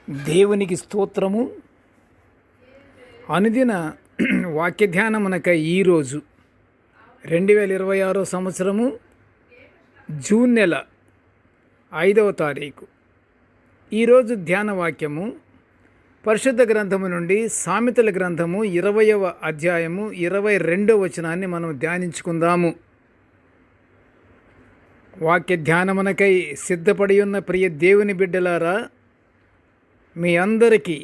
దేవునికి స్తోత్రము. అనుదిన వాక్య ధ్యానమునకై ఈరోజు 2026 సంవత్సరము జూన్ నెల 5వ తారీఖు. ఈరోజు ధ్యాన వాక్యము పరిశుద్ధ గ్రంథము నుండి సామెతల గ్రంథము 20వ అధ్యాయము 22వ వచనాన్ని మనం ధ్యానించుకుందాము. వాక్య ధ్యానమునకై సిద్ధపడి ఉన్న ప్రియ దేవుని బిడ్డలారా, మీ అందరికీ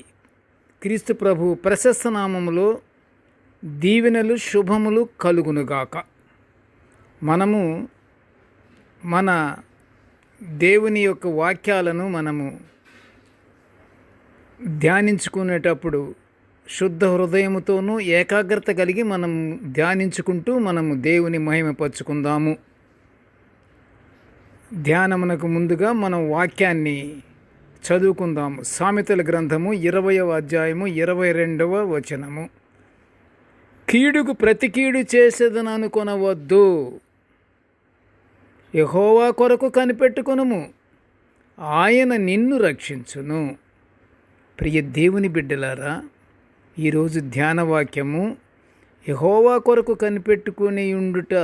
క్రీస్తు ప్రభు ప్రశస్త నామములో దీవెనలు శుభములు కలుగునుగాక. మనము మన దేవుని యొక్క వాక్యాలను మనము ధ్యానించుకునేటప్పుడు శుద్ధ హృదయముతోనూ ఏకాగ్రత కలిగి మనం ధ్యానించుకుంటూ మనము దేవుని మహిమపరుచుకుందాము. ధ్యానమునకు ముందుగా మనం వాక్యాన్ని చదువుకుందాము. సామెతల గ్రంథము 20వ అధ్యాయము 22వ వచనము. కీడుకు ప్రతి కీడు చేసేదననుకొనవద్దు, యెహోవా కొరకు కనిపెట్టుకొనుము, ఆయన నిన్ను రక్షించును. ప్రియ దేవుని బిడ్డలారా, ఈరోజు ధ్యానవాక్యము యెహోవా కొరకు కనిపెట్టుకుని ఉండుట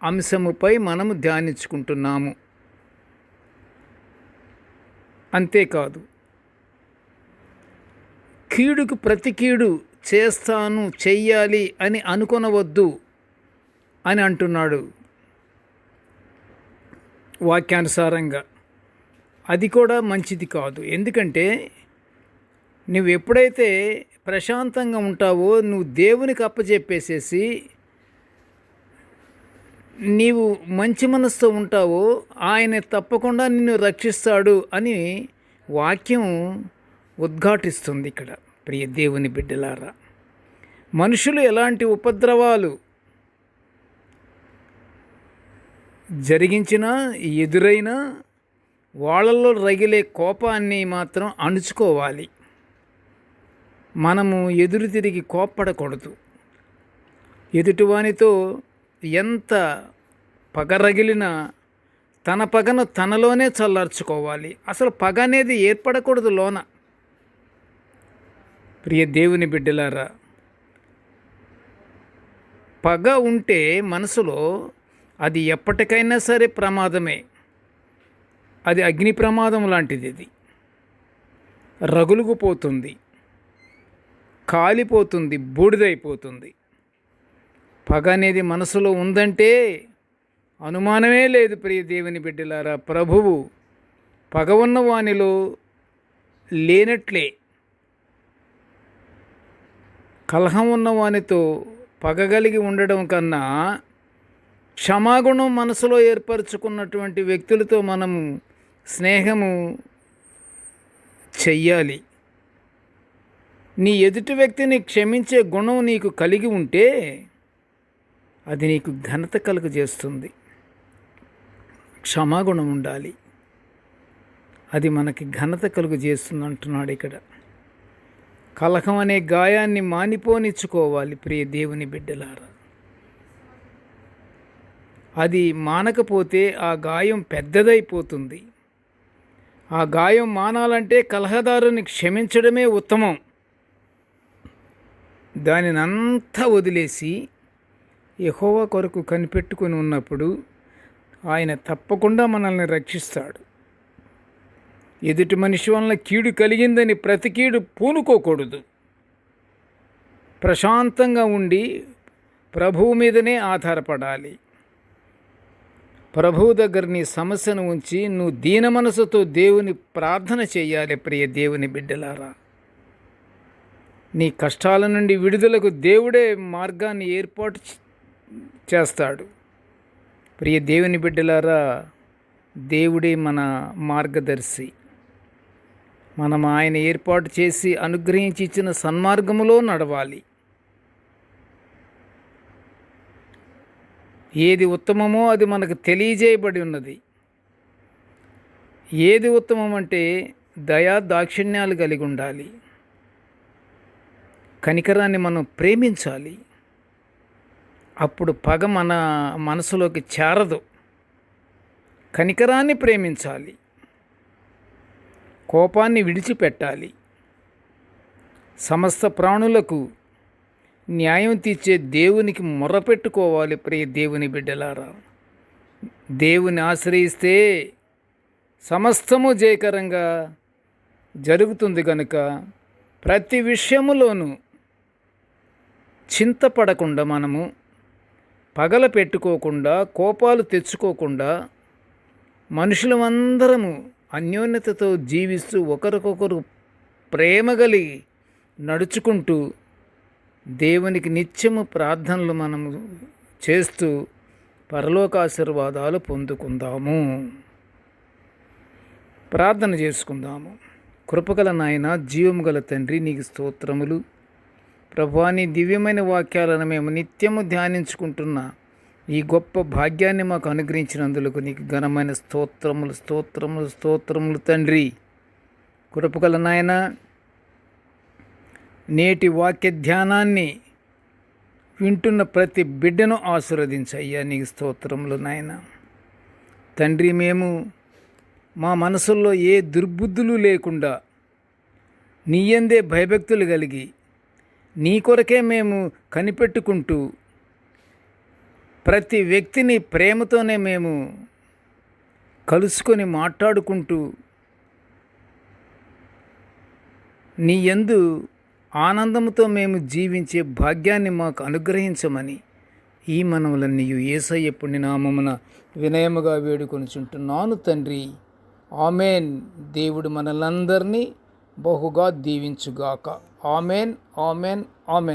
అంశముపై మనము ధ్యానించుకుంటున్నాము. అంతేకాదు, కీడుకు ప్రతి కీడు చెయ్యాలి అని అనుకొనవద్దు అని అంటున్నాడు వాక్యానుసారంగా. అది కూడా మంచిది కాదు. ఎందుకంటే నువ్వు ఎప్పుడైతే ప్రశాంతంగా ఉంటావో, నువ్వు దేవునికి అప్పచెప్పేసేసి నీవు మంచి మనసుతో ఉంటావో, ఆయన తప్పకుండా నిన్ను రక్షిస్తాడు అని వాక్యం ఉద్ఘాటిస్తుంది. ఇక్కడ ప్రియ దేవుని బిడ్డలారా, మనుషులు ఎలాంటి ఉపద్రవాలు జరిగించినా ఎదురైనా వాళ్ళల్లో రగిలే కోపాన్ని మాత్రం అణుచుకోవాలి. మనము ఎదురు తిరిగి కోప్పడకూడదు. ఎదుటివానితో ఎంత పగ రగిలినా తన పగను తనలోనే చల్లార్చుకోవాలి. అసలు పగ అనేది ఏర్పడకూడదు లోన. ప్రియ దేవుని బిడ్డలారా, పగ ఉంటే మనసులో అది ఎప్పటికైనా సరే ప్రమాదమే. అది అగ్ని ప్రమాదం లాంటిది. అది రగులుకుపోతుంది, కాలిపోతుంది, బూడిదైపోతుంది. పగ అనేది మనసులో ఉందంటే అనుమానమే లేదు. ప్రియ దేవుని బిడ్డలారా, ప్రభువు పగ ఉన్న వానిలో లేనట్లే. కలహం ఉన్న వానితో పగగలిగి ఉండడం కన్నా క్షమాగుణం మనసులో ఏర్పరచుకున్నటువంటి వ్యక్తులతో మనము స్నేహము చెయ్యాలి. నీ ఎదుటి వ్యక్తిని క్షమించే గుణం నీకు కలిగి ఉంటే అది నీకు ఘనత కలుగజేస్తుంది. క్షమాగుణం ఉండాలి, అది మనకి ఘనత కలుగజేస్తుంది అంటున్నాడు ఇక్కడ. కలహం అనే గాయాన్ని మానిపోనిచ్చుకోవాలి. ప్రియ దేవుని బిడ్డలారా, అది మానకపోతే ఆ గాయం పెద్దదైపోతుంది. ఆ గాయం మానాలంటే కలహదారుని క్షమించడమే ఉత్తమం. దానినంతా వదిలేసి యెహోవా కొరకు కనిపెట్టుకుని ఉన్నప్పుడు ఆయన తప్పకుండా మనల్ని రక్షిస్తాడు. ఎదుటి మనిషి వలన కీడు కలిగిందని ప్రతి కీడు పూనుకోకూడదు. ప్రశాంతంగా ఉండి ప్రభువు మీదనే ఆధారపడాలి. ప్రభువు దగ్గర నీ సమస్యను ఉంచి నువ్వు దీన మనసుతో దేవుని ప్రార్థన చేయాలి. ప్రియ దేవుని బిడ్డలారా, నీ కష్టాల నుండి విడుదలకు దేవుడే మార్గాన్ని ఏర్పాటు చేస్తాడు. ప్రియ దేవుని బిడ్డలారా, దేవుడే మన మార్గదర్శి. మనం ఆయన ఏర్పాటు చేసి అనుగ్రహించి ఇచ్చిన సన్మార్గములో నడవాలి. ఏది ఉత్తమమో అది మనకు తెలియజేయబడి ఉన్నది. ఏది ఉత్తమం అంటే దయా దాక్షిణ్యాలు కలిగి ఉండాలి. కనికరాన్ని మనం ప్రేమించాలి. అప్పుడు పగ మన మనసులోకి చేరదు. కనికరాన్ని ప్రేమించాలి. కోపాన్ని విడిచిపెట్టాలి. సమస్త ప్రాణులకు న్యాయం తీర్చే దేవునికి మొర్రపెట్టుకోవాలి. ప్రియ దేవుని బిడ్డలారా, దేవుని ఆశ్రయిస్తే సమస్తము జయకరంగా జరుగుతుంది కనుక ప్రతి విషయములోనూ చింతపడకుండా, మనము పగల పెట్టుకోకుండా, కోపాలు తెచ్చుకోకుండా, మనుషులమందరము అన్యోన్యతతో జీవిస్తూ ఒకరికొకరు ప్రేమ కలిగి నడుచుకుంటూ దేవునికి నిత్యము ప్రార్థనలు మనము చేస్తూ పరలోక ఆశీర్వాదాలు పొందుకుందాము. ప్రార్థన చేసుకుందాము. కృపగల నాయన, జీవము గల తండ్రి, నీకు స్తోత్రములు. ప్రభువా, నీ దివ్యమైన వాక్యాలను మేము నిత్యము ధ్యానించుకుంటున్న ఈ గొప్ప భాగ్యాన్ని మాకు అనుగ్రహించినందుకు నీకు ఘనమైన స్తోత్రములు, స్తోత్రములు, స్తోత్రములు తండ్రి. కృపగల నాయన, నేటి వాక్య ధ్యానాన్ని వింటున్న ప్రతి బిడ్డను ఆశీర్వదించయ్యా. నీకు స్తోత్రములు నాయన. తండ్రి, మేము మా మనసుల్లో ఏ దుర్బుద్ధులు లేకుండా నీయందే భయభక్తులు కలిగి నీ కొరకే మేము కనిపెట్టుకుంటూ ప్రతి వ్యక్తిని ప్రేమతోనే మేము కలుసుకొని మాట్లాడుకుంటూ నీ యందు ఆనందంతో మేము జీవించే భాగ్యాన్ని మాకు అనుగ్రహించమని ఈ మనవులన్నీ యేసయ్య పుణ్య నామమున వినయముగా వేడుకొనుచుంటున్నాను తండ్రి. ఆమెన్. దేవుడు మనలందరినీ బహుగా దీవించుగాక. Amen, amen, amen.